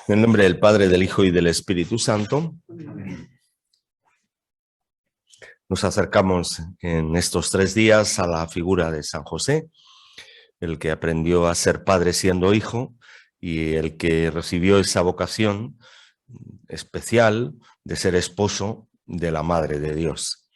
En el nombre del Padre, del Hijo y del Espíritu Santo, nos acercamos en estos 3 días a la figura de San José, el que aprendió a ser padre siendo hijo y el que recibió esa vocación especial de ser esposo de la Madre de Dios.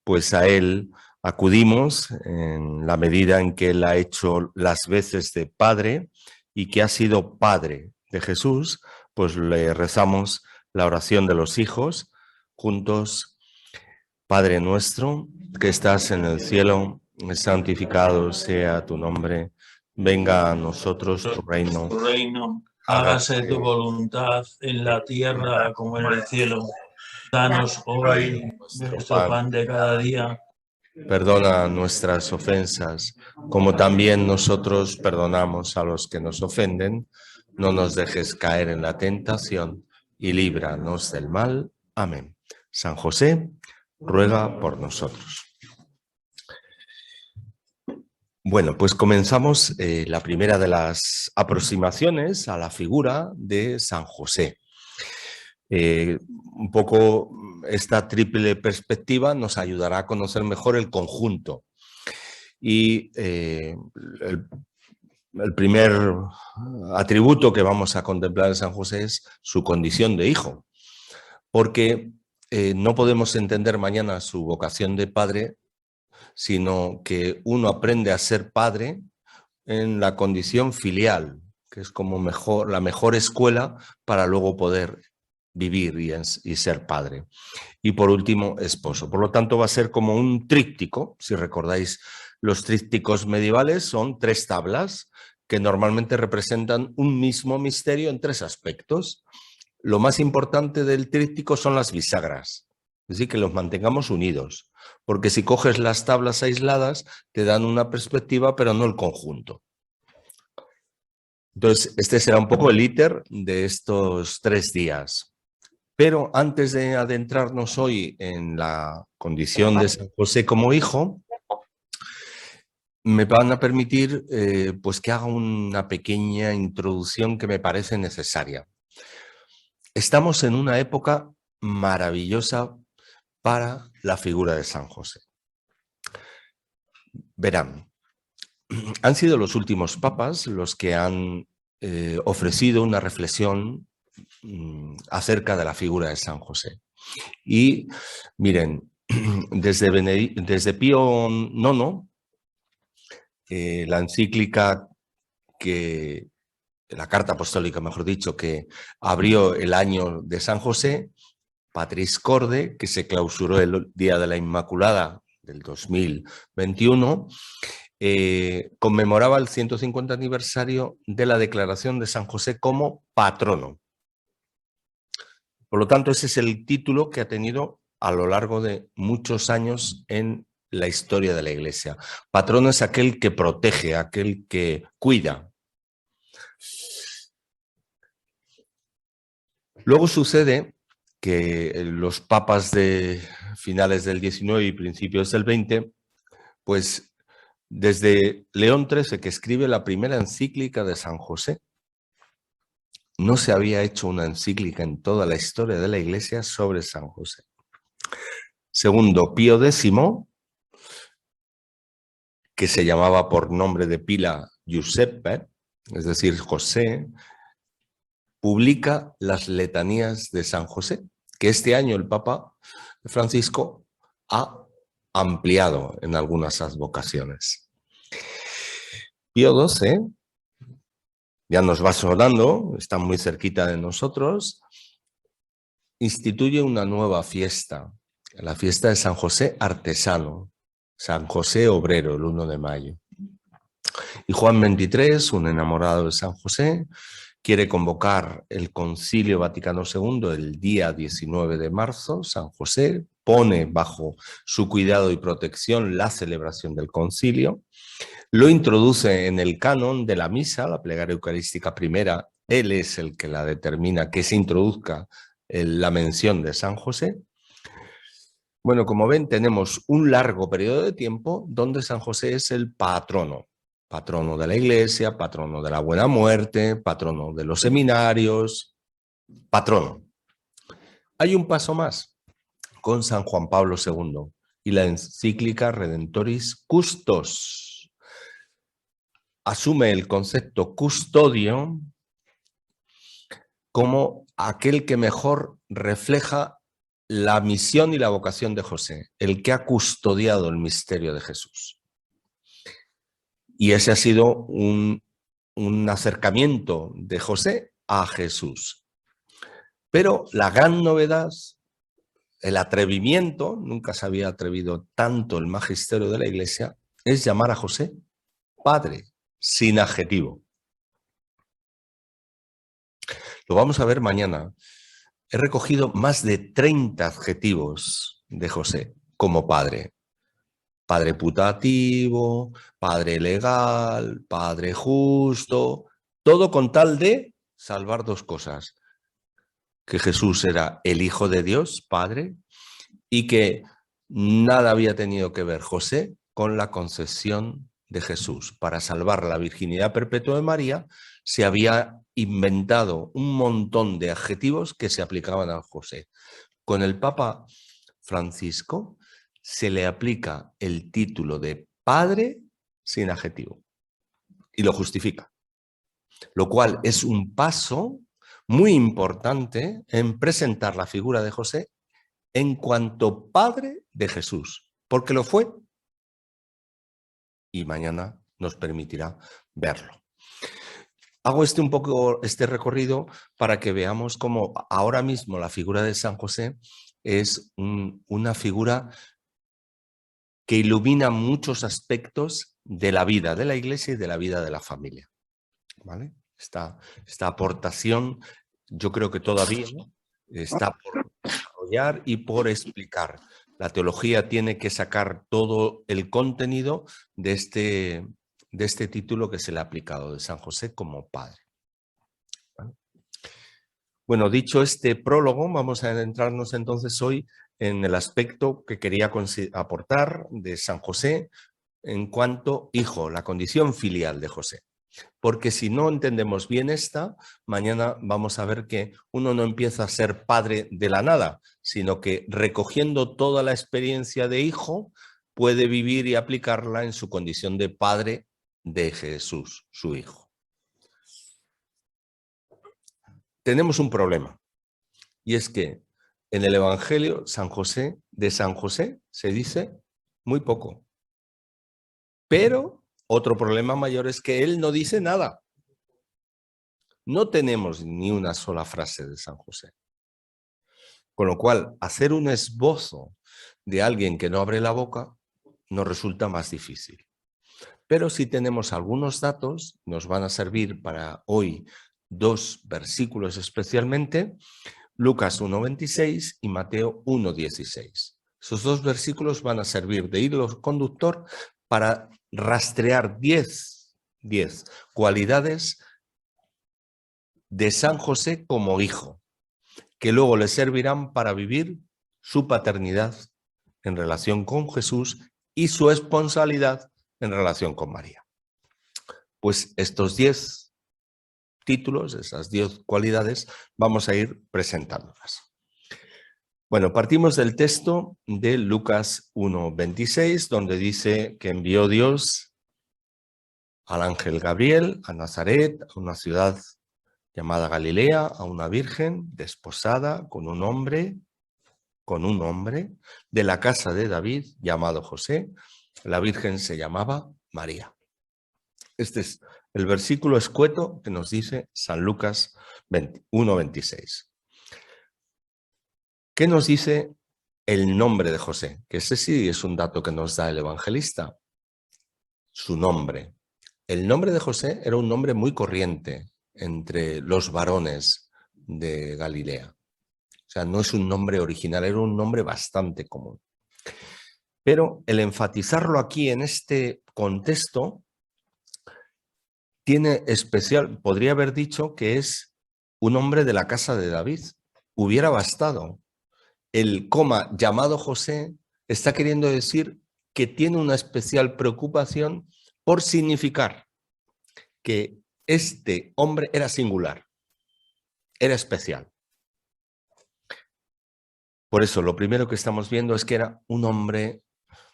Pues a él acudimos en la medida en que él ha hecho las veces de padre y que ha sido padre de Jesús, pues le rezamos la oración de los hijos juntos. Padre nuestro, que estás en el cielo, santificado sea tu nombre, venga a nosotros tu reino. Hágase tu voluntad en la tierra como en el cielo. Danos hoy nuestro pan de cada día. Perdona nuestras ofensas, como también nosotros perdonamos a los que nos ofenden. No nos dejes caer en la tentación y líbranos del mal. Amén. San José, ruega por nosotros. Bueno, pues comenzamos la primera de las aproximaciones a la figura de San José. Un poco esta triple perspectiva nos ayudará a conocer mejor el conjunto. Y el primer atributo que vamos a contemplar en San José es su condición de hijo, porque no podemos entender mañana su vocación de padre, sino que uno aprende a ser padre en la condición filial, que es como la mejor escuela para luego poder vivir y ser padre. Y por último, esposo. Por lo tanto, va a ser como un tríptico. Si recordáis, los trípticos medievales son 3 tablas que normalmente representan un mismo misterio en 3 aspectos. Lo más importante del tríptico son las bisagras, es decir, que los mantengamos unidos, porque si coges las tablas aisladas te dan una perspectiva, pero no el conjunto. Entonces, este será un poco el íter de estos 3 días. Pero antes de adentrarnos hoy en la condición de San José como hijo, me van a permitir pues que haga una pequeña introducción que me parece necesaria. Estamos en una época maravillosa para la figura de San José. Verán, han sido los últimos papas los que han ofrecido una reflexión acerca de la figura de San José. Y miren, desde Pío IX, la encíclica la carta apostólica, mejor dicho, que abrió el año de San José, Patris Corde, que se clausuró el Día de la Inmaculada del 2021, conmemoraba el 150 aniversario de la declaración de San José como patrono. Por lo tanto, ese es el título que ha tenido a lo largo de muchos años en la historia de la Iglesia. Patrono es aquel que protege, aquel que cuida. Luego sucede que los papas de finales del XIX y principios del XX, pues desde León XIII, que escribe la primera encíclica de San José, no se había hecho una encíclica en toda la historia de la Iglesia sobre San José. Segundo, Pío X, que se llamaba por nombre de pila Giuseppe, es decir, José, publica las letanías de San José, que este año el Papa Francisco ha ampliado en algunas advocaciones. Pío XII, ya nos va sonando, está muy cerquita de nosotros, instituye una nueva fiesta, la fiesta de San José Artesano, San José Obrero, el 1 de mayo. Y Juan XXIII, un enamorado de San José, quiere convocar el Concilio Vaticano II el día 19 de marzo. San José pone bajo su cuidado y protección la celebración del concilio, lo introduce en el canon de la misa, la plegaria eucarística primera. Él es el que la determina que se introduzca la mención de San José. Bueno, como ven, tenemos un largo periodo de tiempo donde San José es el patrono patrono de la iglesia, patrono de la buena muerte, patrono de los seminarios, patrono. Hay un paso más con San Juan Pablo II y la encíclica Redemptoris Custos. Asume el concepto custodio como aquel que mejor refleja la misión y la vocación de José, el que ha custodiado el misterio de Jesús. Y ese ha sido un acercamiento de José a Jesús. Pero la gran novedad, el atrevimiento, nunca se había atrevido tanto el magisterio de la Iglesia, es llamar a José Padre, sin adjetivo. Lo vamos a ver mañana. He recogido más de 30 adjetivos de José como padre. Padre putativo, padre legal, padre justo, todo con tal de salvar dos cosas. Que Jesús era el Hijo de Dios, Padre, y que nada había tenido que ver José con la concepción de Jesús. Para salvar la virginidad perpetua de María, se había inventado un montón de adjetivos que se aplicaban a José. Con el Papa Francisco se le aplica el título de Padre sin adjetivo y lo justifica, lo cual es un paso muy importante en presentar la figura de José en cuanto Padre de Jesús, porque lo fue y mañana nos permitirá verlo. Hago un poco este recorrido para que veamos cómo ahora mismo la figura de San José es una figura que ilumina muchos aspectos de la vida de la Iglesia y de la vida de la familia. ¿Vale? Esta aportación yo creo que todavía está por desarrollar y por explicar. La teología tiene que sacar todo el contenido de este título que se le ha aplicado de San José como Padre. ¿Vale? Bueno, dicho este prólogo, vamos a adentrarnos entonces hoy en el aspecto que quería aportar de San José en cuanto hijo, la condición filial de José. Porque si no entendemos bien esta, mañana vamos a ver que uno no empieza a ser padre de la nada, sino que recogiendo toda la experiencia de hijo, puede vivir y aplicarla en su condición de padre de Jesús, su hijo. Tenemos un problema, y es que en el Evangelio de San José se dice muy poco. Pero otro problema mayor es que él no dice nada. No tenemos ni una sola frase de San José. Con lo cual, hacer un esbozo de alguien que no abre la boca nos resulta más difícil. Pero si tenemos algunos datos, nos van a servir para hoy dos versículos especialmente, Lucas 1:26 y Mateo 1:16. Esos dos versículos van a servir de hilo conductor para rastrear 10 cualidades de San José como hijo, que luego le servirán para vivir su paternidad en relación con Jesús y su esponsalidad en relación con María. Pues estos 10 títulos, esas 10 cualidades, vamos a ir presentándolas. Bueno, partimos del texto de Lucas 1:26, donde dice que envió Dios al ángel Gabriel a Nazaret, a una ciudad llamada Galilea, a una virgen desposada con un hombre de la casa de David llamado José. La virgen se llamaba María. Este es el versículo escueto que nos dice San Lucas 1:26. ¿Qué nos dice el nombre de José? Que ese sí es un dato que nos da el evangelista. Su nombre. El nombre de José era un nombre muy corriente entre los varones de Galilea. O sea, no es un nombre original, era un nombre bastante común. Pero el enfatizarlo aquí en este contexto tiene especial, podría haber dicho que es un hombre de la casa de David. Hubiera bastado. El llamado José está queriendo decir que tiene una especial preocupación por significar que este hombre era singular, era especial. Por eso lo primero que estamos viendo es que era un hombre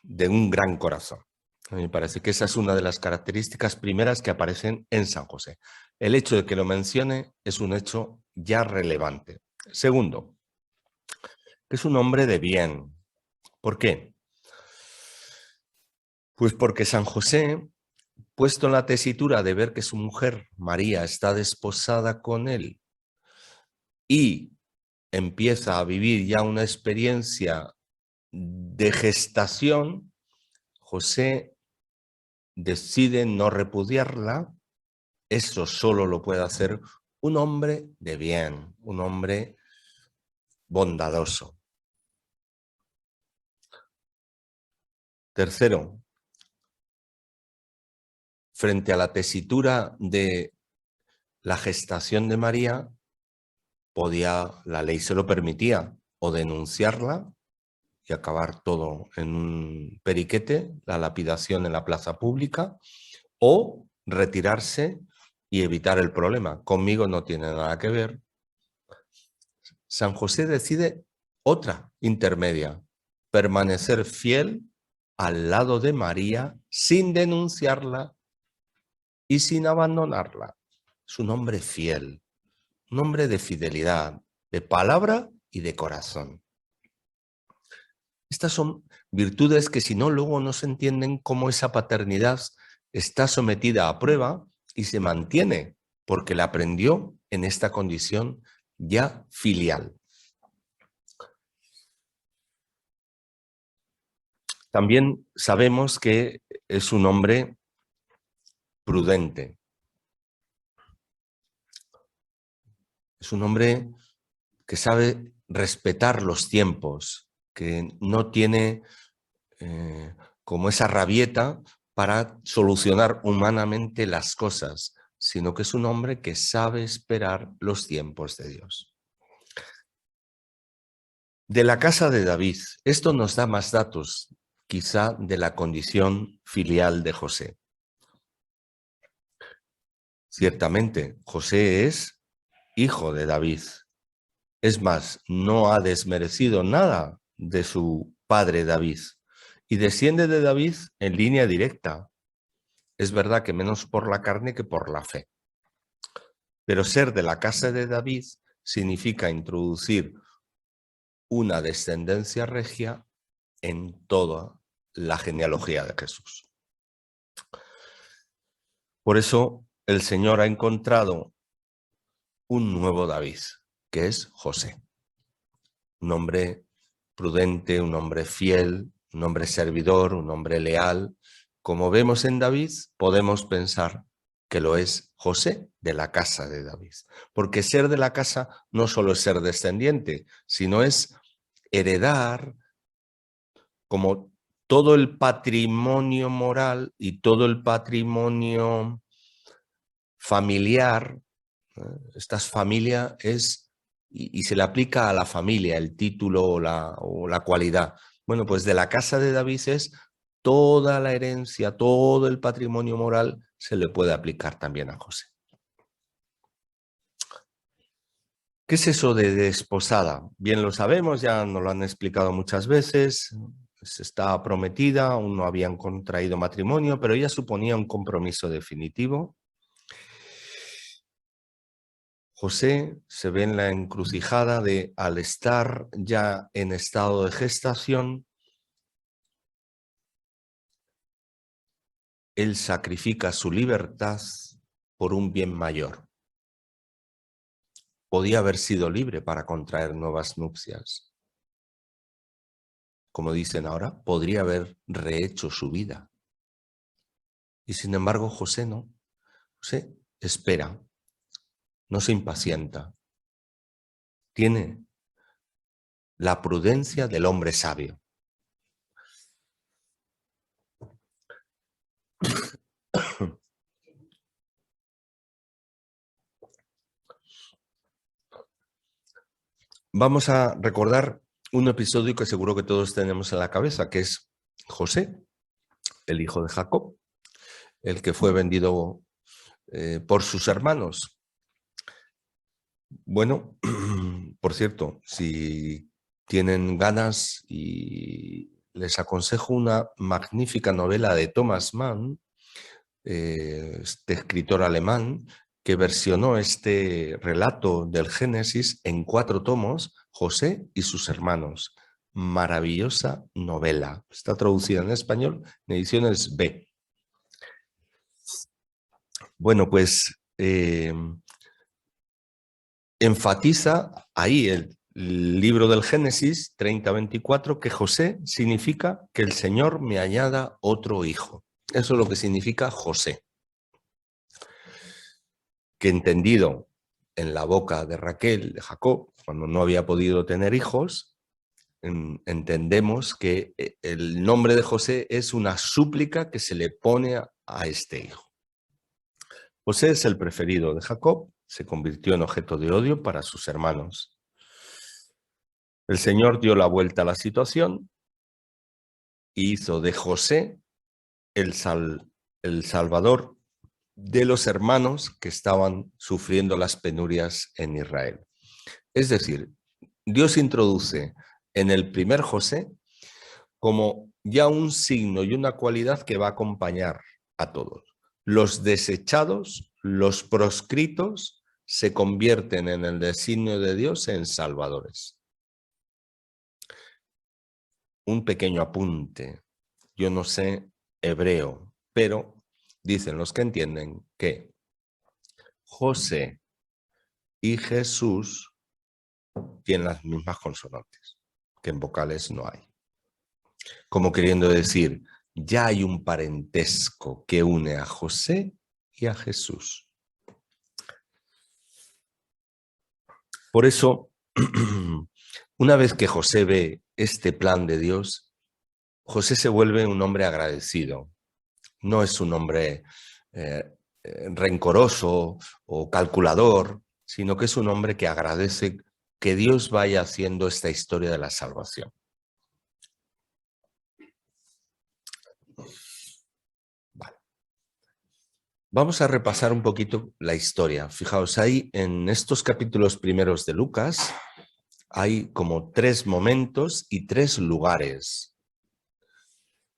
de un gran corazón. A mí me parece que esa es una de las características primeras que aparecen en San José. El hecho de que lo mencione es un hecho ya relevante. Segundo, que es un hombre de bien. ¿Por qué? Pues porque San José, puesto en la tesitura de ver que su mujer, María, está desposada con él y empieza a vivir ya una experiencia de gestación, José decide no repudiarla. Eso solo lo puede hacer un hombre de bien, un hombre bondadoso. Tercero, frente a la tesitura de la gestación de María, la ley se lo permitía, o denunciarla y acabar todo en un periquete, la lapidación en la plaza pública, o retirarse y evitar el problema. Conmigo no tiene nada que ver. San José decide otra intermedia, permanecer fiel al lado de María sin denunciarla y sin abandonarla. Es un hombre fiel, un hombre de fidelidad, de palabra y de corazón. Estas son virtudes que si no luego no se entienden cómo esa paternidad está sometida a prueba y se mantiene porque la aprendió en esta condición ya filial. También sabemos que es un hombre prudente. Es un hombre que sabe respetar los tiempos, que no tiene como esa rabieta para solucionar humanamente las cosas, sino que es un hombre que sabe esperar los tiempos de Dios. De la casa de David, esto nos da más datos, quizá, de la condición filial de José. Ciertamente, José es hijo de David. Es más, no ha desmerecido nada de su padre David y desciende de David en línea directa. Es verdad que menos por la carne que por la fe. Pero ser de la casa de David significa introducir una descendencia regia en toda la genealogía de Jesús. Por eso el Señor ha encontrado un nuevo David, que es José. Un hombre prudente, un hombre fiel, un hombre servidor, un hombre leal. Como vemos en David, podemos pensar que lo es José de la casa de David. Porque ser de la casa no solo es ser descendiente, sino es heredar como todo el patrimonio moral y todo el patrimonio familiar. Esta familia es, y se le aplica a la familia el título o la cualidad. Bueno, pues de la casa de David es toda la herencia, todo el patrimonio moral se le puede aplicar también a José. ¿Qué es eso de desposada? Bien lo sabemos, ya nos lo han explicado muchas veces. Estaba prometida, aún no habían contraído matrimonio, pero ella suponía un compromiso definitivo. José se ve en la encrucijada de, al estar ya en estado de gestación, él sacrifica su libertad por un bien mayor. Podía haber sido libre para contraer nuevas nupcias. Como dicen ahora, podría haber rehecho su vida. Y sin embargo, José no. José espera, no se impacienta. Tiene la prudencia del hombre sabio. Vamos a recordar un episodio que seguro que todos tenemos en la cabeza, que es José, el hijo de Jacob, el que fue vendido por sus hermanos. Bueno, por cierto, si tienen ganas, y les aconsejo una magnífica novela de Thomas Mann, este escritor alemán, que versionó este relato del Génesis en 4 tomos, José y sus hermanos. Maravillosa novela. Está traducida en español en ediciones B. Bueno, pues enfatiza ahí el libro del Génesis 30:24 que José significa que el Señor me añada otro hijo. Eso es lo que significa José. Que entendido en la boca de Raquel, de Jacob, cuando no había podido tener hijos, entendemos que el nombre de José es una súplica que se le pone a este hijo. José es el preferido de Jacob, se convirtió en objeto de odio para sus hermanos. El Señor dio la vuelta a la situación y hizo de José el salvador de los hermanos que estaban sufriendo las penurias en Israel. Es decir, Dios introduce en el primer José como ya un signo y una cualidad que va a acompañar a todos. Los desechados, los proscritos, se convierten en el designio de Dios en salvadores. Un pequeño apunte. Yo no sé hebreo, pero dicen los que entienden que José y Jesús tienen las mismas consonantes, que en vocales no hay. Como queriendo decir, ya hay un parentesco que une a José y a Jesús. Por eso, una vez que José ve este plan de Dios, José se vuelve un hombre agradecido. No es un hombre rencoroso o calculador, sino que es un hombre que agradece que Dios vaya haciendo esta historia de la salvación. Vale. Vamos a repasar un poquito la historia. Fijaos, ahí en estos capítulos primeros de Lucas hay como 3 momentos y 3 lugares.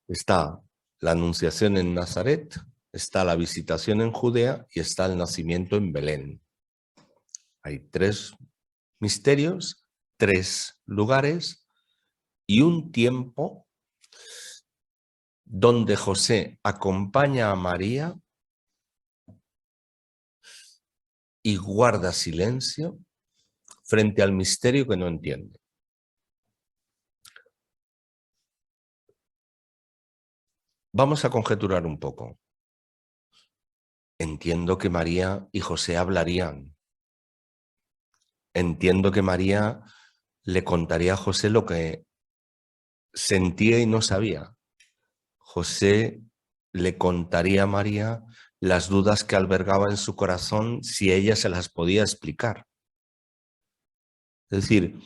Está la anunciación en Nazaret, está la visitación en Judea y está el nacimiento en Belén. Hay 3 misterios, 3 lugares y un tiempo donde José acompaña a María y guarda silencio frente al misterio que no entiende. Vamos a conjeturar un poco. Entiendo que María y José hablarían. Entiendo que María le contaría a José lo que sentía y no sabía. José le contaría a María las dudas que albergaba en su corazón si ella se las podía explicar. Es decir,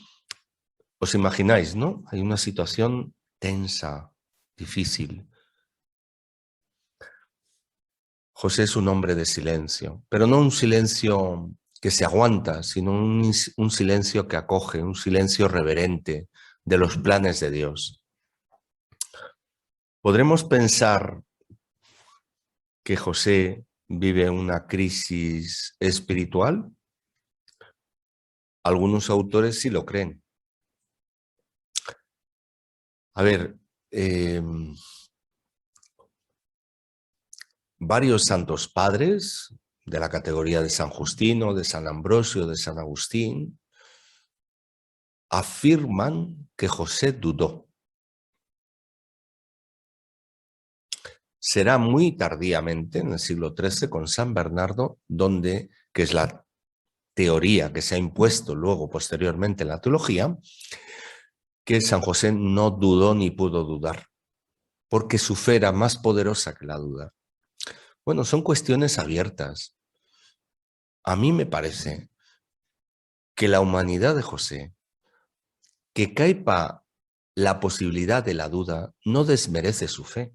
os imagináis, ¿no? Hay una situación tensa, difícil. José es un hombre de silencio, pero no un silencio que se aguanta, sino un silencio que acoge, un silencio reverente de los planes de Dios. ¿Podremos pensar que José vive una crisis espiritual? Algunos autores sí lo creen. A ver, varios santos padres de la categoría de San Justino, de San Ambrosio, de San Agustín, afirman que José dudó. Será muy tardíamente, en el siglo XIII, con San Bernardo, que es la teoría que se ha impuesto luego posteriormente en la teología, que San José no dudó ni pudo dudar, porque su fe era más poderosa que la duda. Bueno, son cuestiones abiertas. A mí me parece que la humanidad de José, que caipa la posibilidad de la duda, no desmerece su fe.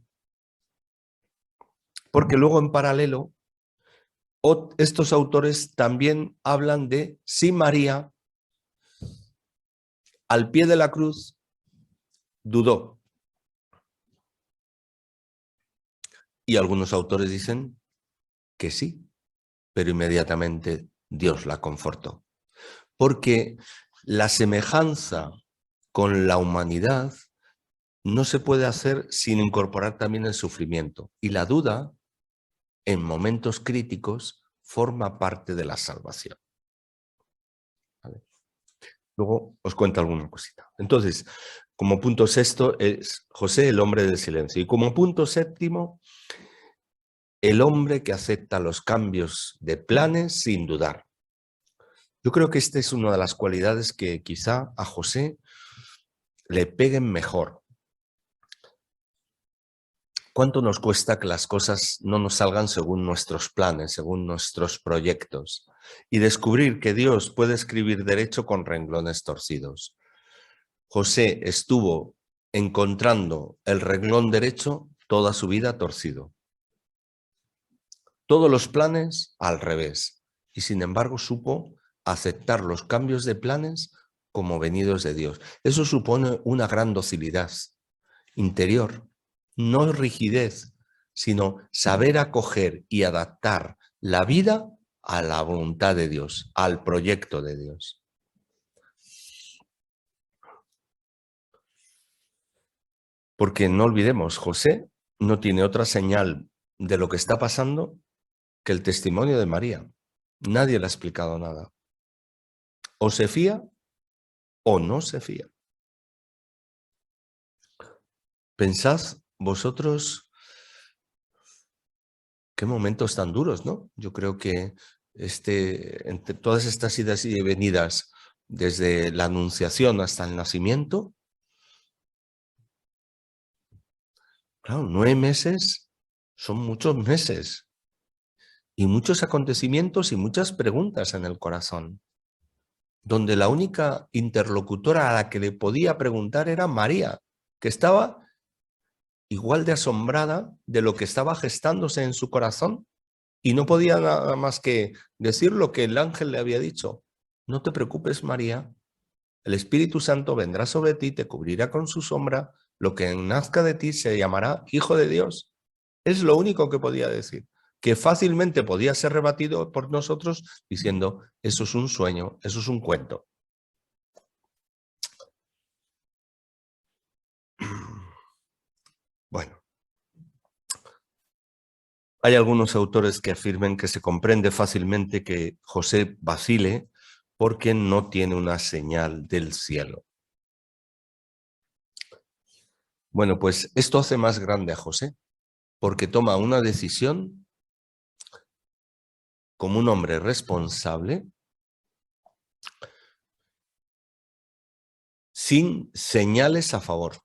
Porque luego en paralelo Estos autores también hablan de si María, al pie de la cruz, dudó. Y algunos autores dicen que sí, pero inmediatamente Dios la confortó. Porque la semejanza con la humanidad no se puede hacer sin incorporar también el sufrimiento. Y la duda, en momentos críticos, forma parte de la salvación. ¿Vale? Luego os cuento alguna cosita. Entonces, como punto sexto es José, el hombre del silencio. Y como punto séptimo, el hombre que acepta los cambios de planes sin dudar. Yo creo que esta es una de las cualidades que quizá a José le peguen mejor. ¿Cuánto nos cuesta que las cosas no nos salgan según nuestros planes, según nuestros proyectos? Y descubrir que Dios puede escribir derecho con renglones torcidos. José estuvo encontrando el renglón derecho toda su vida torcido. Todos los planes al revés. Y sin embargo supo aceptar los cambios de planes como venidos de Dios. Eso supone una gran docilidad interior. No rigidez, sino saber acoger y adaptar la vida a la voluntad de Dios, al proyecto de Dios. Porque no olvidemos, José no tiene otra señal de lo que está pasando que el testimonio de María. Nadie le ha explicado nada. O se fía o no se fía. Pensad vosotros qué momentos tan duros, ¿no? Yo creo que entre todas estas idas y venidas, desde la anunciación hasta el nacimiento, claro, 9 meses son muchos meses y muchos acontecimientos y muchas preguntas en el corazón, donde la única interlocutora a la que le podía preguntar era María, que estaba igual de asombrada de lo que estaba gestándose en su corazón. Y no podía nada más que decir lo que el ángel le había dicho. No te preocupes, María, el Espíritu Santo vendrá sobre ti, te cubrirá con su sombra, lo que nazca de ti se llamará Hijo de Dios. Es lo único que podía decir, que fácilmente podía ser rebatido por nosotros diciendo, eso es un sueño, eso es un cuento. Bueno. Hay algunos autores que afirman que se comprende fácilmente que José vacile porque no tiene una señal del cielo. Bueno, pues esto hace más grande a José, porque toma una decisión como un hombre responsable, sin señales a favor.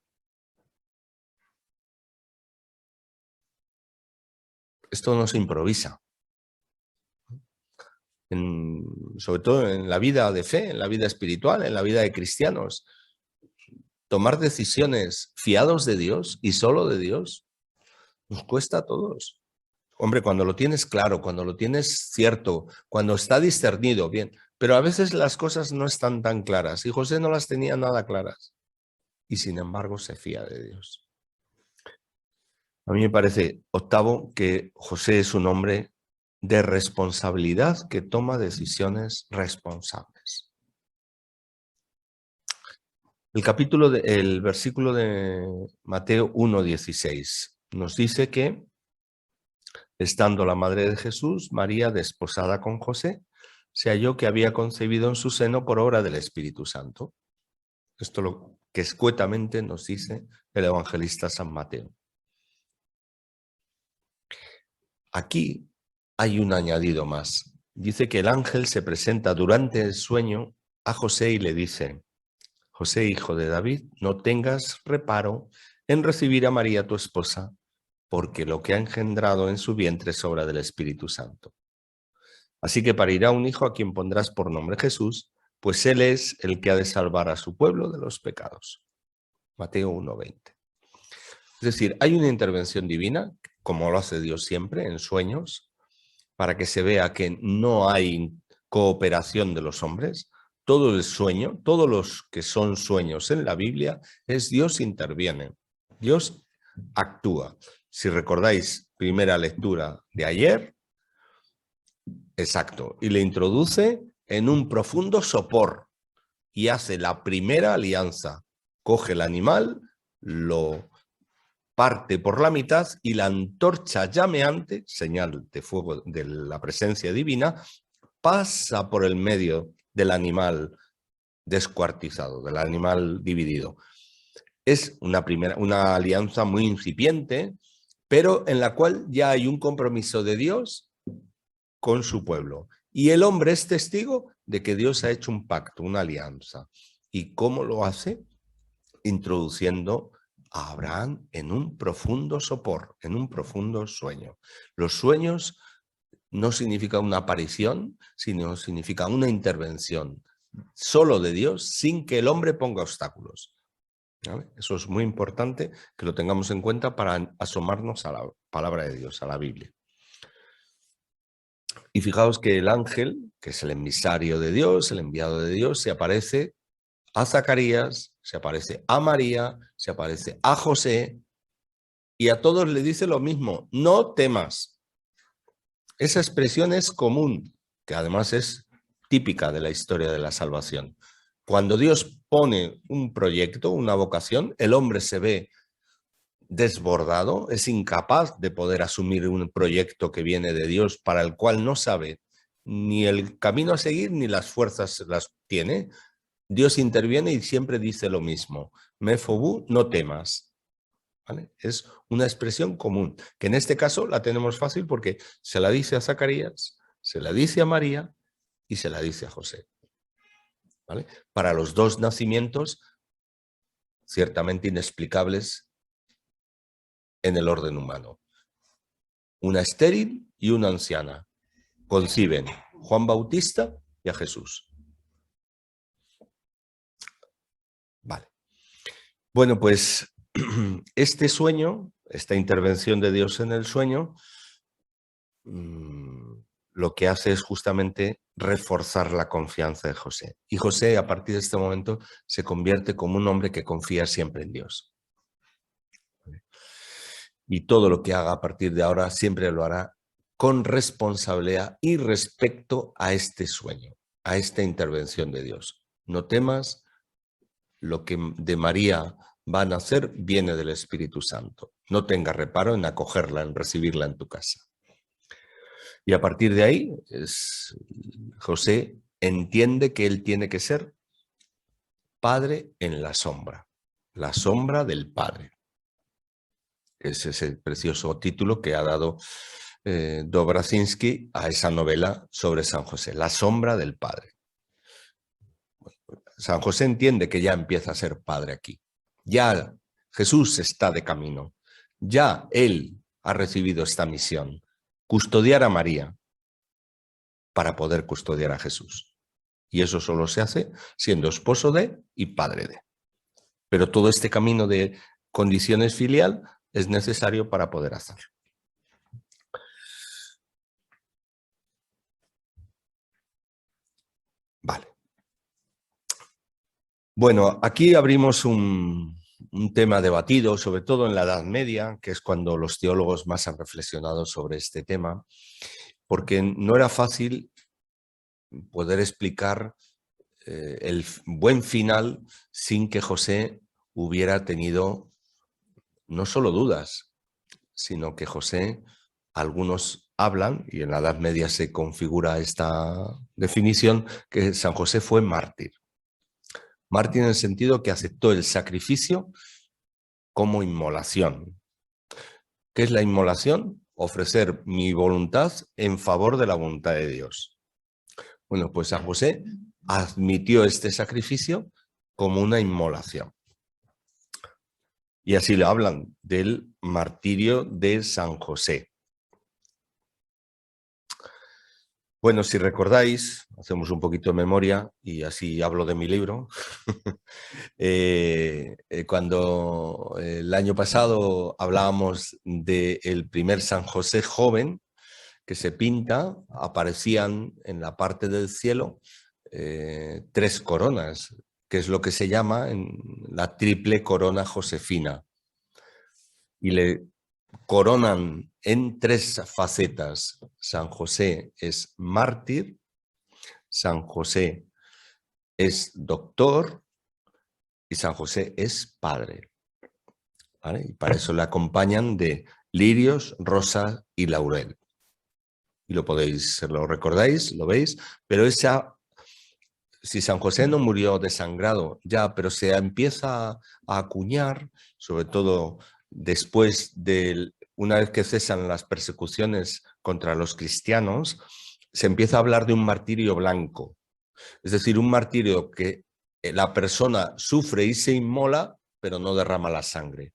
Esto no se improvisa. Sobre todo en la vida de fe, en la vida espiritual, en la vida de cristianos. Tomar decisiones fiados de Dios y solo de Dios nos cuesta a todos. Hombre, cuando lo tienes claro, cuando lo tienes cierto, cuando está discernido, bien. Pero a veces las cosas no están tan claras y José no las tenía nada claras. Y sin embargo se fía de Dios. A mí me parece, octavo, que José es un hombre de responsabilidad que toma decisiones responsables. El versículo de Mateo 1:16 nos dice que, estando la madre de Jesús, María, desposada con José, se halló que había concebido en su seno por obra del Espíritu Santo. Esto es lo que escuetamente nos dice el evangelista San Mateo. Aquí hay un añadido más. Dice que el ángel se presenta durante el sueño a José y le dice: José, hijo de David, no tengas reparo en recibir a María tu esposa, porque lo que ha engendrado en su vientre es obra del Espíritu Santo. Así que parirá un hijo a quien pondrás por nombre Jesús, pues él es el que ha de salvar a su pueblo de los pecados. Mateo 1:20. Es decir, hay una intervención divina, como lo hace Dios siempre, en sueños, para que se vea que no hay cooperación de los hombres. Todo el sueño, todos los que son sueños en la Biblia, es Dios interviene, Dios actúa. Si recordáis, primera lectura de ayer, exacto, y le introduce en un profundo sopor y hace la primera alianza. Coge el animal, lo parte por la mitad y la antorcha llameante, señal de fuego de la presencia divina, pasa por el medio del animal descuartizado, del animal dividido. Es una alianza muy incipiente, pero en la cual ya hay un compromiso de Dios con su pueblo. Y el hombre es testigo de que Dios ha hecho un pacto, una alianza. ¿Y cómo lo hace? Introduciendo a Abraham en un profundo sopor, en un profundo sueño. Los sueños no significan una aparición, sino significan una intervención solo de Dios sin que el hombre ponga obstáculos. ¿Vale? Eso es muy importante que lo tengamos en cuenta para asomarnos a la palabra de Dios, a la Biblia. Y fijaos que el ángel, que es el emisario de Dios, el enviado de Dios, se aparece a Zacarías, se aparece a María, se aparece a José, y a todos le dice lo mismo: no temas. Esa expresión es común, que además es típica de la historia de la salvación. Cuando Dios pone un proyecto, una vocación, el hombre se ve desbordado, es incapaz de poder asumir un proyecto que viene de Dios para el cual no sabe ni el camino a seguir ni las fuerzas las tiene. Dios interviene y siempre dice lo mismo: Mefobú, no temas. ¿Vale? Es una expresión común, que en este caso la tenemos fácil porque se la dice a Zacarías, se la dice a María y se la dice a José. ¿Vale? Para los dos nacimientos ciertamente inexplicables en el orden humano. Una estéril y una anciana conciben Juan Bautista y a Jesús. Vale. Bueno, pues este sueño, esta intervención de Dios en el sueño, lo que hace es justamente reforzar la confianza de José. Y José, a partir de este momento, se convierte como un hombre que confía siempre en Dios. Y todo lo que haga a partir de ahora siempre lo hará con responsabilidad y respecto a este sueño, a esta intervención de Dios. No temas, lo que de María van a hacer viene del Espíritu Santo. No tengas reparo en acogerla, en recibirla en tu casa. Y a partir de ahí, José entiende que él tiene que ser padre en la sombra del Padre. Ese es el precioso título que ha dado Dobrazinski a esa novela sobre San José, La sombra del Padre. San José entiende que ya empieza a ser padre aquí. Ya Jesús está de camino. Ya él ha recibido esta misión: custodiar a María para poder custodiar a Jesús. Y eso solo se hace siendo esposo de y padre de. Pero todo este camino de condiciones filial es necesario para poder hacerlo. Vale. Bueno, aquí abrimos un tema debatido, sobre todo en la Edad Media, que es cuando los teólogos más han reflexionado sobre este tema, porque no era fácil poder explicar el buen final sin que José hubiera tenido no solo dudas, sino que José, algunos hablan, y en la Edad Media se configura esta definición, que San José fue mártir. Mártir en el sentido que aceptó el sacrificio como inmolación. ¿Qué es la inmolación? Ofrecer mi voluntad en favor de la voluntad de Dios. Bueno, pues San José admitió este sacrificio como una inmolación. Y así le hablan del martirio de San José. Bueno, si recordáis, hacemos un poquito de memoria y así hablo de mi libro. Cuando el año pasado hablábamos del primer San José joven, que se pinta, aparecían en la parte del cielo 3 coronas, que es lo que se llama en la triple corona josefina. Y le coronan en 3 facetas. San José es mártir, San José es doctor y San José es padre. ¿Vale? Y para eso le acompañan de lirios, rosa y laurel. Y lo recordáis, lo veis, pero si San José no murió desangrado ya, pero se empieza a acuñar, sobre todo después una vez que cesan las persecuciones contra los cristianos, se empieza a hablar de un martirio blanco. Es decir, un martirio que la persona sufre y se inmola, pero no derrama la sangre.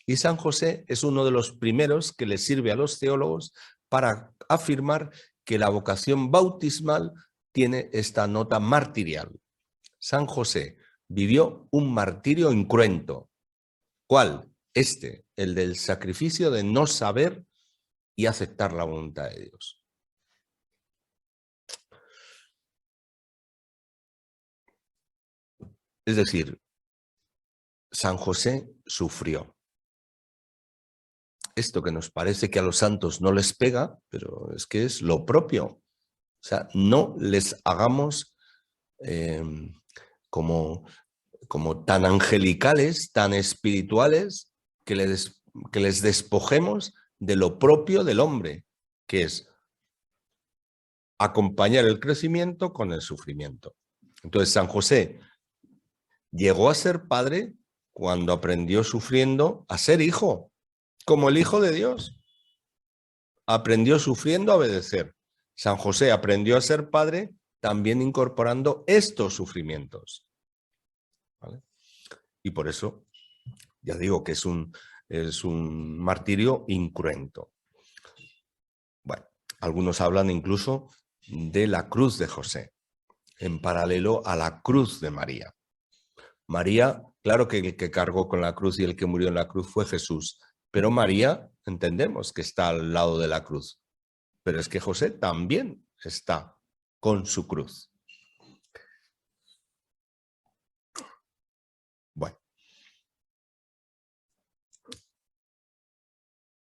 Y San José es uno de los primeros que le sirve a los teólogos para afirmar que la vocación bautismal tiene esta nota martirial. San José vivió un martirio incruento. ¿Cuál? El del sacrificio de no saber y aceptar la voluntad de Dios. Es decir, San José sufrió. Esto que nos parece que a los santos no les pega, pero es que es lo propio. O sea, no les hagamos como tan angelicales, tan espirituales, que les despojemos de lo propio del hombre, que es acompañar el crecimiento con el sufrimiento. Entonces, San José llegó a ser padre cuando aprendió sufriendo a ser hijo, como el Hijo de Dios. Aprendió sufriendo a obedecer. San José aprendió a ser padre también incorporando estos sufrimientos. ¿Vale? Y por eso, ya digo que es un martirio incruento. Bueno, algunos hablan incluso de la cruz de José, en paralelo a la cruz de María. María, claro que el que cargó con la cruz y el que murió en la cruz fue Jesús, pero María entendemos que está al lado de la cruz. Pero es que José también está con su cruz. Bueno.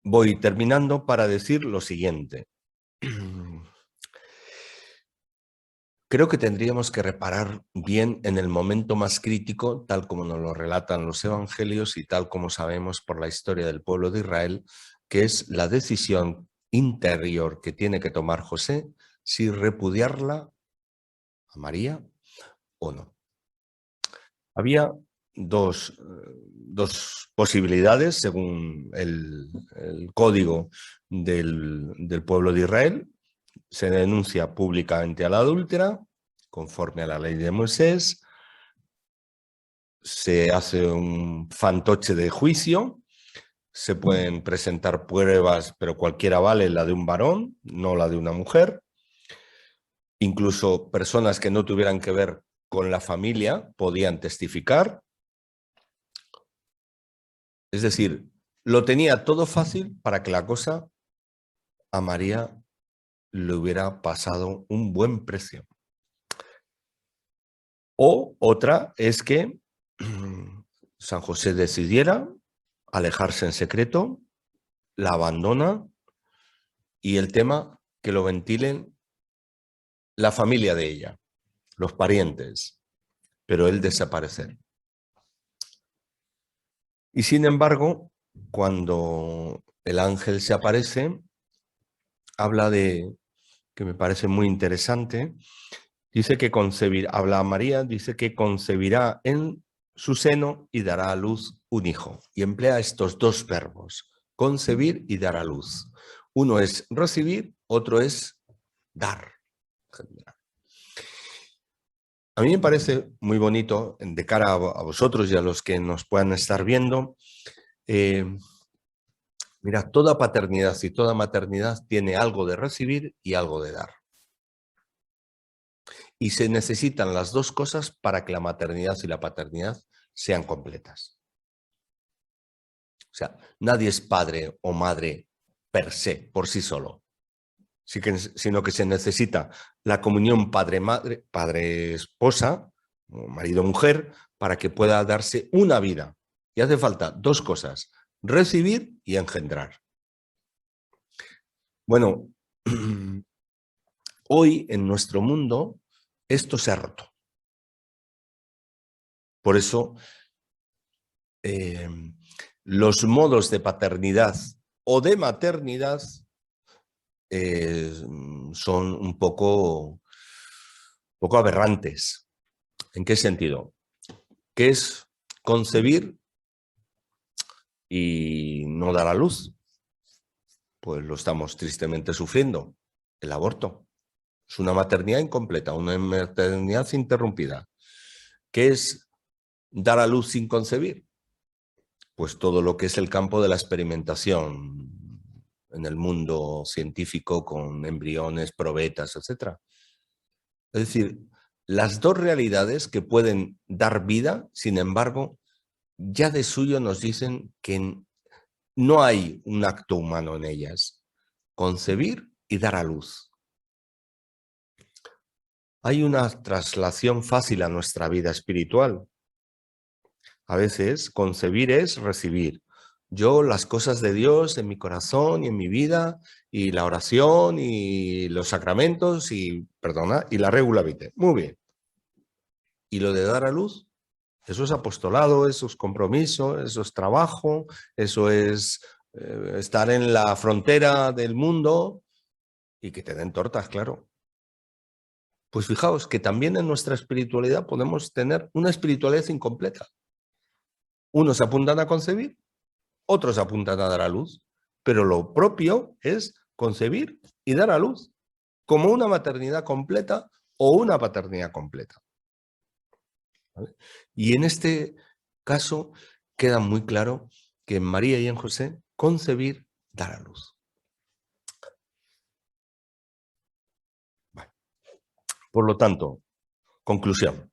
Voy terminando para decir lo siguiente. Creo que tendríamos que reparar bien en el momento más crítico, tal como nos lo relatan los evangelios y tal como sabemos por la historia del pueblo de Israel, que es la decisión interior que tiene que tomar José si repudiarla a María o no. Había dos posibilidades según el código del pueblo de Israel. Se denuncia públicamente a la adúltera, conforme a la ley de Moisés, se hace un fantoche de juicio, se pueden presentar pruebas, pero cualquiera vale, la de un varón, no la de una mujer. Incluso personas que no tuvieran que ver con la familia podían testificar. Es decir, lo tenía todo fácil para que la cosa a María le hubiera pasado un buen precio. O otra es que San José decidiera alejarse en secreto, la abandona y el tema que lo ventilen la familia de ella, los parientes, pero él desaparecer. Y sin embargo, cuando el ángel se aparece, habla de, que me parece muy interesante, dice que habla a María, dice que concebirá en su seno y dará a luz un hijo. Y emplea estos dos verbos, concebir y dar a luz. Uno es recibir, otro es dar. A mí me parece muy bonito, de cara a vosotros y a los que nos puedan estar viendo, mira, toda paternidad y toda maternidad tiene algo de recibir y algo de dar. Y se necesitan las dos cosas para que la maternidad y la paternidad sean completas. O sea, nadie es padre o madre per se, por sí solo. sino que se necesita la comunión padre-madre, padre-esposa, marido-mujer, para que pueda darse una vida. Y hace falta dos cosas, recibir y engendrar. Bueno, hoy en nuestro mundo esto se ha roto. Por eso los modos de paternidad o de maternidad son un poco aberrantes. ¿En qué sentido? Que es concebir y no dar a luz. Pues lo estamos tristemente sufriendo. El aborto es una maternidad incompleta, una maternidad interrumpida. ¿Qué es dar a luz sin concebir? Pues todo lo que es el campo de la experimentación en el mundo científico con embriones, probetas, etc. Es decir, las dos realidades que pueden dar vida, sin embargo, ya de suyo nos dicen que no hay un acto humano en ellas. Concebir y dar a luz. Hay una traslación fácil a nuestra vida espiritual. A veces concebir es recibir. Yo las cosas de Dios en mi corazón y en mi vida, y la oración y los sacramentos y, perdona, y la regula vitae. Muy bien. Y lo de dar a luz, eso es apostolado, eso es compromiso, eso es trabajo, eso es estar en la frontera del mundo y que te den tortas, claro. Pues fijaos que también en nuestra espiritualidad podemos tener una espiritualidad incompleta. Unos apuntan a concebir, otros apuntan a dar a luz, pero lo propio es concebir y dar a luz, como una maternidad completa o una paternidad completa. ¿Vale? Y en este caso queda muy claro que en María y en José, concebir, dar a luz. Vale. Por lo tanto, conclusión.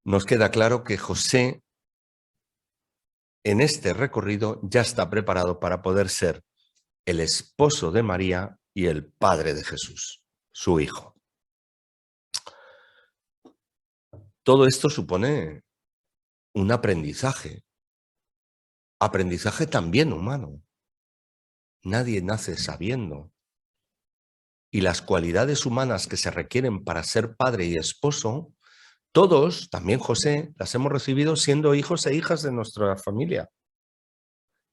Nos queda claro que José en este recorrido ya está preparado para poder ser el esposo de María y el padre de Jesús, su hijo. Todo esto supone un aprendizaje también humano. Nadie nace sabiendo. Y las cualidades humanas que se requieren para ser padre y esposo, todos, también José, las hemos recibido siendo hijos e hijas de nuestra familia.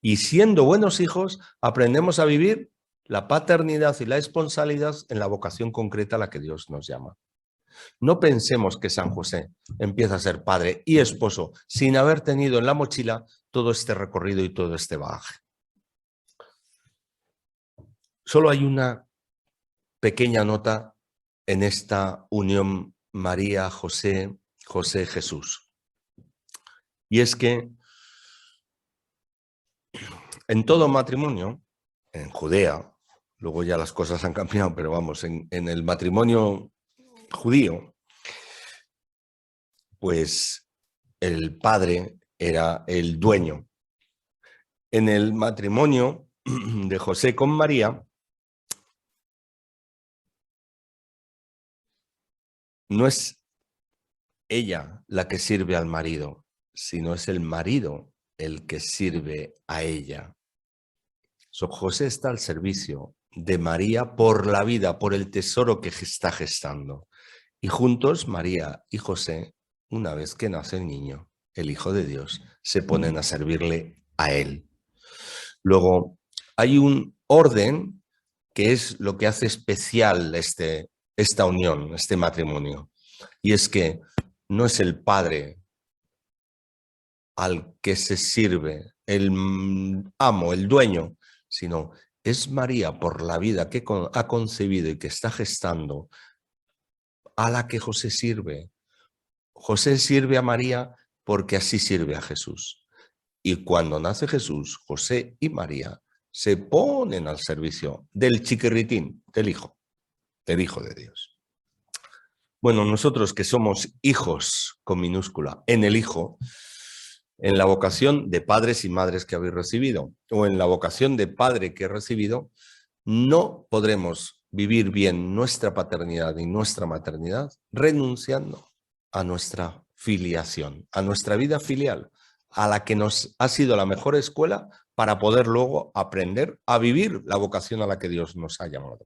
Y siendo buenos hijos, aprendemos a vivir la paternidad y la responsabilidad en la vocación concreta a la que Dios nos llama. No pensemos que San José empieza a ser padre y esposo sin haber tenido en la mochila todo este recorrido y todo este bagaje. Solo hay una pequeña nota en esta unión María-José, José-Jesús. Y es que en todo matrimonio, en Judea, luego ya las cosas han cambiado, pero vamos, en el matrimonio judío, pues el padre era el dueño. En el matrimonio de José con María, no es ella la que sirve al marido, sino es el marido el que sirve a ella. José está al servicio de María por la vida, por el tesoro que está gestando. Y juntos, María y José, una vez que nace el niño, el Hijo de Dios, se ponen a servirle a él. Luego, hay un orden que es lo que hace especial esta unión, este matrimonio. Y es que no es el padre al que se sirve, el amo, el dueño, sino es María por la vida que ha concebido y que está gestando, a la que José sirve. José sirve a María porque así sirve a Jesús. Y cuando nace Jesús, José y María se ponen al servicio del chiquirritín, del Hijo de Dios. Bueno, nosotros que somos hijos con minúscula, en el Hijo, en la vocación de padres y madres que habéis recibido, o en la vocación de padre que he recibido, no podremos vivir bien nuestra paternidad y nuestra maternidad, renunciando a nuestra filiación, a nuestra vida filial, a la que nos ha sido la mejor escuela para poder luego aprender a vivir la vocación a la que Dios nos ha llamado.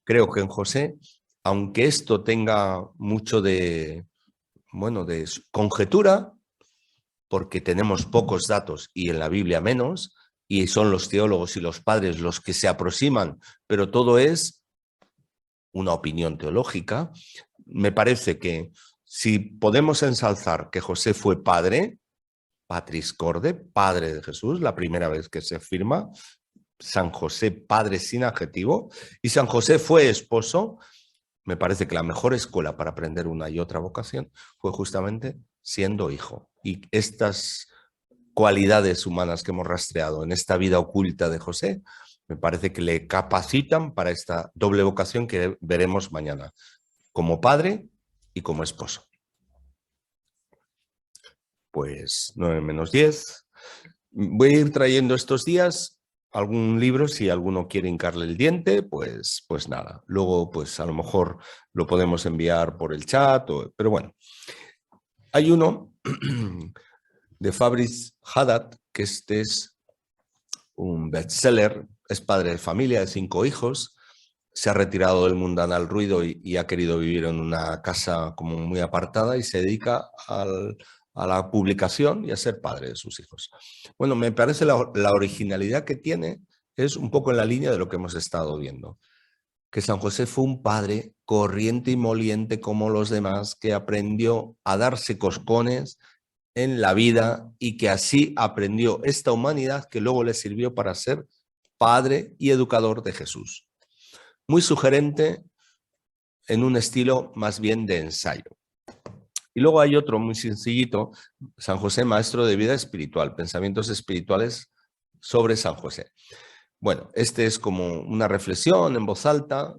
Creo que en José, aunque esto tenga mucho de conjetura, porque tenemos pocos datos y en la Biblia menos, y son los teólogos y los padres los que se aproximan, pero todo es una opinión teológica. Me parece que si podemos ensalzar que José fue padre, Patris Corde, padre de Jesús, la primera vez que se afirma, San José, padre sin adjetivo, y San José fue esposo, me parece que la mejor escuela para aprender una y otra vocación fue justamente siendo hijo. Y estas cualidades humanas que hemos rastreado en esta vida oculta de José, me parece que le capacitan para esta doble vocación que veremos mañana, como padre y como esposo. Pues 9:10. Voy a ir trayendo estos días algún libro, si alguno quiere hincarle el diente, pues nada. Luego, pues a lo mejor lo podemos enviar por el chat, pero bueno. Hay uno de Fabrice Haddad, que este es un bestseller, es padre de familia de 5 hijos, se ha retirado del mundanal ruido y ha querido vivir en una casa como muy apartada y se dedica a la publicación y a ser padre de sus hijos. Bueno, me parece la originalidad que tiene es un poco en la línea de lo que hemos estado viendo, que San José fue un padre corriente y moliente como los demás, que aprendió a darse coscones en la vida y que así aprendió esta humanidad que luego le sirvió para ser padre y educador de Jesús. Muy sugerente en un estilo más bien de ensayo. Y luego hay otro muy sencillito, San José, maestro de vida espiritual, pensamientos espirituales sobre San José. Bueno, este es como una reflexión en voz alta,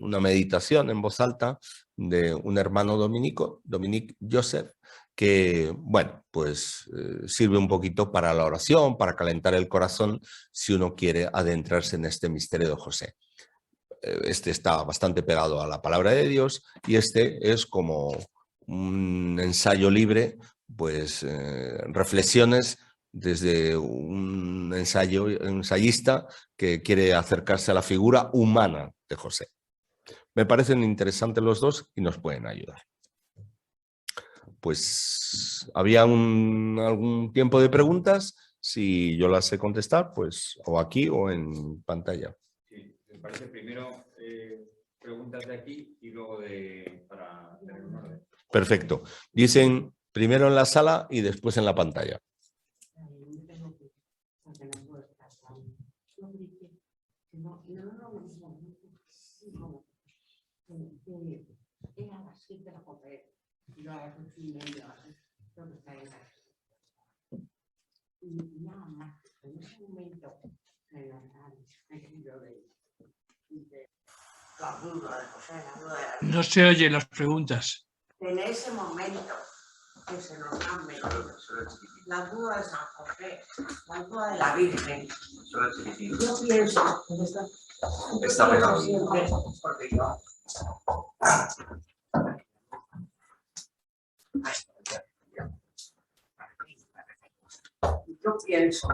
una meditación en voz alta de un hermano dominico, Dominique Joseph, que, bueno, pues sirve un poquito para la oración, para calentar el corazón, si uno quiere adentrarse en este misterio de José. Este está bastante pegado a la palabra de Dios y este es como un ensayo libre, pues reflexiones desde un ensayista que quiere acercarse a la figura humana de José. Me parecen interesantes los dos y nos pueden ayudar. Pues había algún tiempo de preguntas, si yo las sé contestar, pues o aquí o en pantalla. Sí, me parece primero preguntas de aquí y luego para tener un orden. Perfecto. Dicen primero en la sala y después en la pantalla. No se oyen las preguntas. En ese momento que se nos han metido la duda de San José, la duda de la Virgen. Yo pienso, Está pegado. Siempre, porque yo. Yo pienso,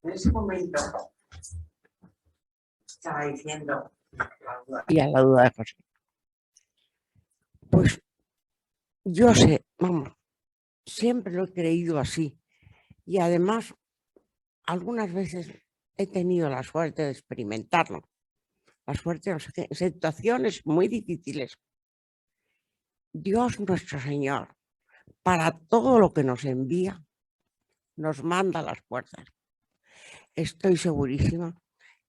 en ese momento estaba diciendo y a la duda de José. Pues yo sé, vamos, siempre lo he creído así. Y además, algunas veces he tenido la suerte de experimentarlo. La suerte en situaciones muy difíciles. Dios nuestro Señor, para todo lo que nos envía, nos manda las fuerzas. Estoy segurísima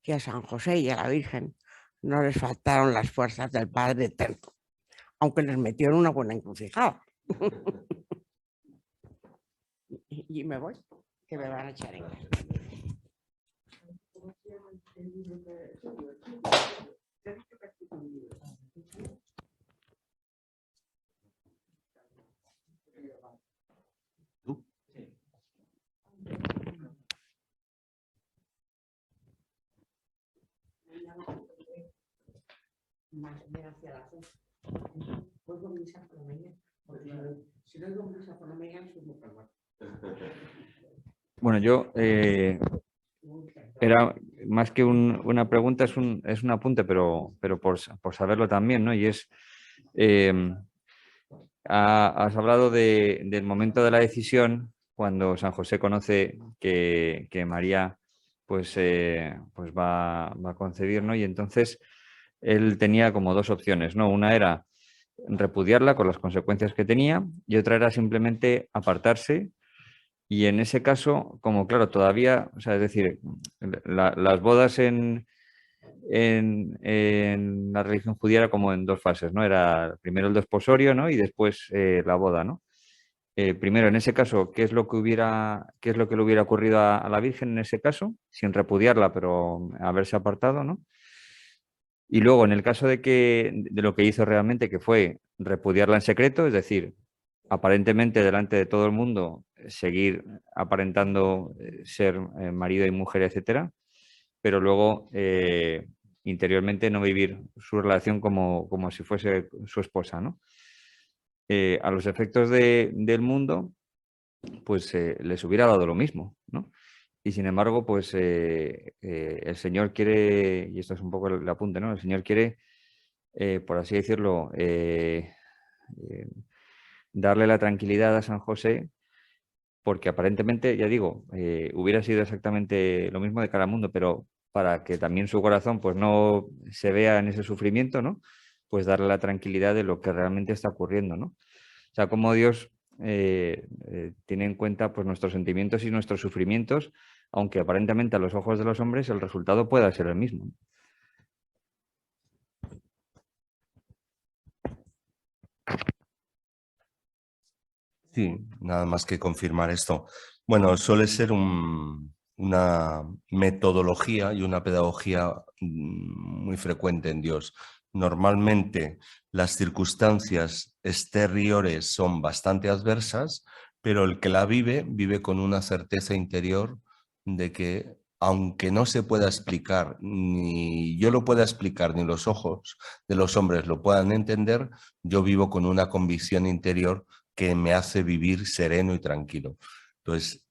que a San José y a la Virgen no les faltaron las fuerzas del Padre Eterno, aunque les metió en una buena encrucijada. Y me voy, que me van a echar en casa. enseñar hacia la fe. Oigo misa por la mañana, porque si no oigo misa por la mañana, soy muy calmado. Bueno, yo era más que una pregunta, es un apunte, pero por saberlo también, ¿no? Y es, has hablado del momento de la decisión, cuando San José conoce que María pues va a concebir, ¿no? Y entonces él tenía como dos opciones, ¿no? Una era repudiarla con las consecuencias que tenía y otra era simplemente apartarse. Y en ese caso, como claro, todavía, o sea, es decir, las bodas en la religión judía era como en dos fases, ¿no? Era primero el desposorio, ¿no? Y después la boda, ¿no? Primero, en ese caso, ¿qué es lo que le hubiera ocurrido a la Virgen en ese caso? Sin repudiarla, pero haberse apartado, ¿no? Y luego, en el caso de lo que hizo realmente, que fue repudiarla en secreto, es decir, aparentemente delante de todo el mundo, seguir aparentando ser marido y mujer, etcétera, pero luego interiormente no vivir su relación como si fuese su esposa, ¿no? A los efectos del mundo, pues les hubiera dado lo mismo, ¿no? Y sin embargo, pues el Señor quiere, y esto es un poco el apunte, ¿no? El Señor quiere, por así decirlo, darle la tranquilidad a San José, porque aparentemente, ya digo, hubiera sido exactamente lo mismo de cara al mundo, pero para que también su corazón pues no se vea en ese sufrimiento, ¿no? Pues darle la tranquilidad de lo que realmente está ocurriendo, ¿no? O sea, cómo Dios tiene en cuenta pues nuestros sentimientos y nuestros sufrimientos, aunque aparentemente a los ojos de los hombres el resultado pueda ser el mismo. Sí, nada más que confirmar esto. Bueno, suele ser una metodología y una pedagogía muy frecuente en Dios. Normalmente las circunstancias exteriores son bastante adversas, pero el que la vive con una certeza interior de que, aunque no se pueda explicar, ni yo lo pueda explicar, ni los ojos de los hombres lo puedan entender, yo vivo con una convicción interior que me hace vivir sereno y tranquilo. Entonces,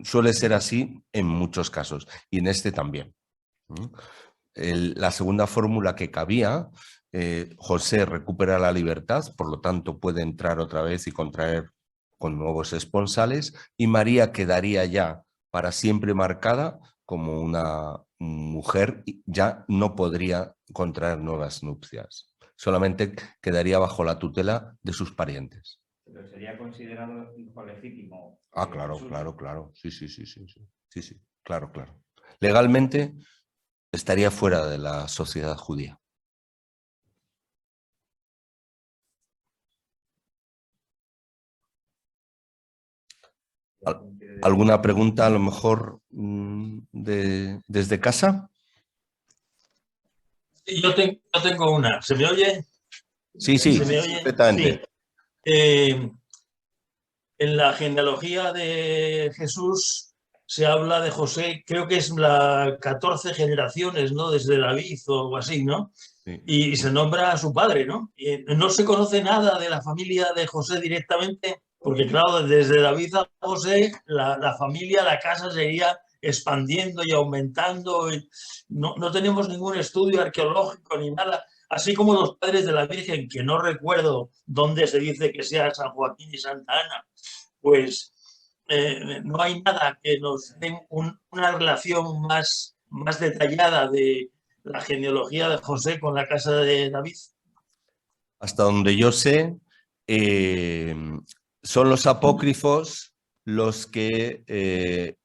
suele ser así en muchos casos y en este también. La segunda fórmula que cabía, José recupera la libertad, por lo tanto puede entrar otra vez y contraer con nuevos esponsales, y María quedaría ya para siempre marcada como una mujer y ya no podría contraer nuevas nupcias, solamente quedaría bajo la tutela de sus parientes. Pero sería considerado hijo legítimo. Ah, claro. Sí, claro. Legalmente estaría fuera de la sociedad judía. ¿Alguna pregunta a lo mejor desde casa? Yo tengo una. ¿Se me oye? Sí, ¿Se me oye? perfectamente. Sí. En la genealogía de Jesús se habla de José, creo que es la 14 generaciones, ¿no? Desde David o algo así, ¿no? Sí. Y se nombra a su padre, ¿no? Y no se conoce nada de la familia de José directamente, porque claro, desde David a José, la familia, la casa seguía expandiendo y aumentando. Y no tenemos ningún estudio arqueológico ni nada. Así como los padres de la Virgen, que no recuerdo dónde se dice que sea San Joaquín y Santa Ana, pues no hay nada que nos dé una relación más detallada de la genealogía de José con la casa de David. Hasta donde yo sé, son los apócrifos los que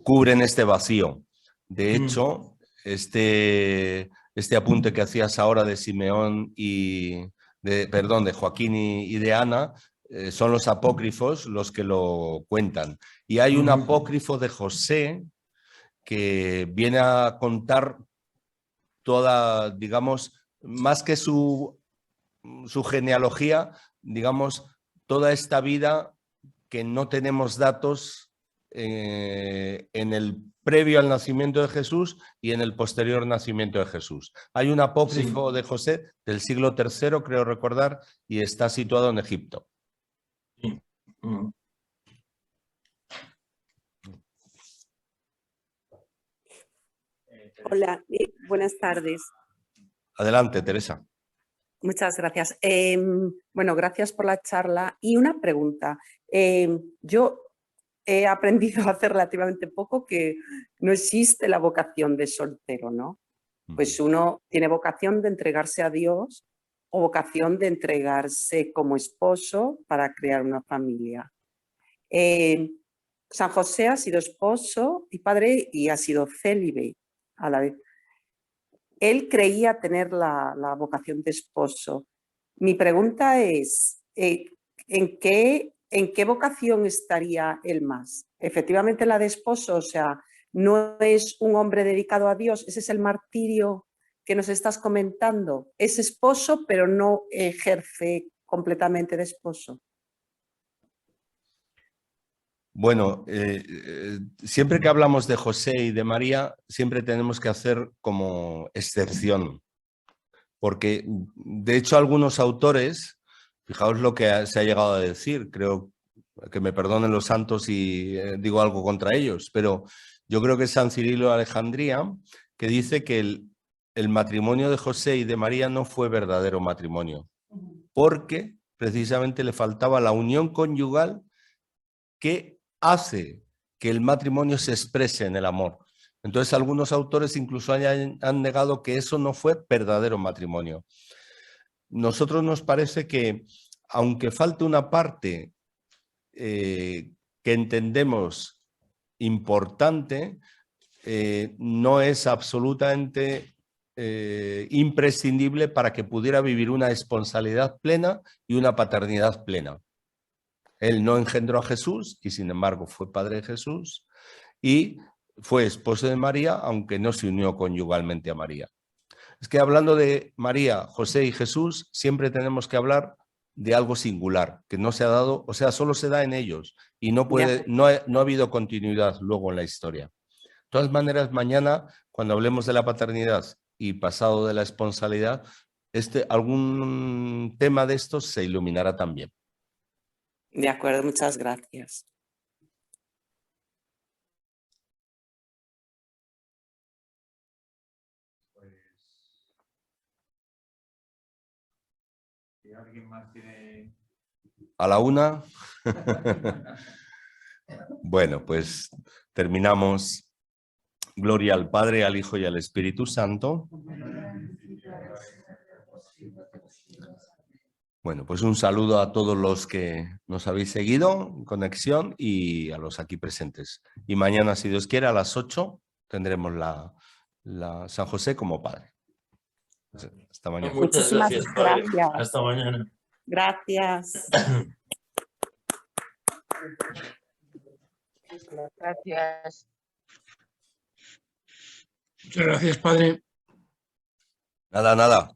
cubren este vacío. De hecho, este apunte que hacías ahora de Simeón de Joaquín y de Ana, son los apócrifos los que lo cuentan. Y hay un apócrifo de José que viene a contar toda, digamos, más que su genealogía, digamos, toda esta vida que no tenemos datos en el previo al nacimiento de Jesús y en el posterior nacimiento de Jesús. Hay un apócrifo de José del siglo III, creo recordar, y está situado en Egipto. Sí. Mm. Hola, buenas tardes. Adelante, Teresa. Muchas gracias. Bueno, gracias por la charla. Y una pregunta. Yo he aprendido hace relativamente poco que no existe la vocación de soltero, ¿no? Pues uno tiene vocación de entregarse a Dios o vocación de entregarse como esposo para crear una familia. San José ha sido esposo y padre y ha sido célibe a la vez. Él creía tener la vocación de esposo. Mi pregunta es, ¿en qué vocación estaría él más? Efectivamente la de esposo, o sea, no es un hombre dedicado a Dios, ese es el martirio que nos estás comentando. Es esposo, pero no ejerce completamente de esposo. Bueno, siempre que hablamos de José y de María, siempre tenemos que hacer como excepción, porque de hecho algunos autores, fijaos lo que se ha llegado a decir, creo que me perdonen los santos si digo algo contra ellos, pero yo creo que es San Cirilo de Alejandría, que dice que el matrimonio de José y de María no fue verdadero matrimonio, porque precisamente le faltaba la unión conyugal que hace que el matrimonio se exprese en el amor. Entonces algunos autores incluso han negado que eso no fue verdadero matrimonio. Nosotros nos parece que aunque falte una parte que entendemos importante, no es absolutamente imprescindible para que pudiera vivir una esponsalidad plena y una paternidad plena. Él no engendró a Jesús y sin embargo fue padre de Jesús y fue esposo de María, aunque no se unió conyugalmente a María. Es que hablando de María, José y Jesús, siempre tenemos que hablar de algo singular, que no se ha dado, o sea, solo se da en ellos y no ha habido continuidad luego en la historia. De todas maneras, mañana, cuando hablemos de la paternidad y pasado de la esponsalidad, algún tema de estos se iluminará también. De acuerdo, muchas gracias. Si alguien más tiene... ¿A la una? Bueno, pues terminamos. Gloria al Padre, al Hijo y al Espíritu Santo. Bueno, pues un saludo a todos los que nos habéis seguido en conexión y a los aquí presentes. Y mañana, si Dios quiere, a las 8 tendremos la San José como padre. Hasta mañana. Muchas gracias, padre. Hasta mañana. Gracias. Gracias. Muchas gracias, padre. Nada, nada.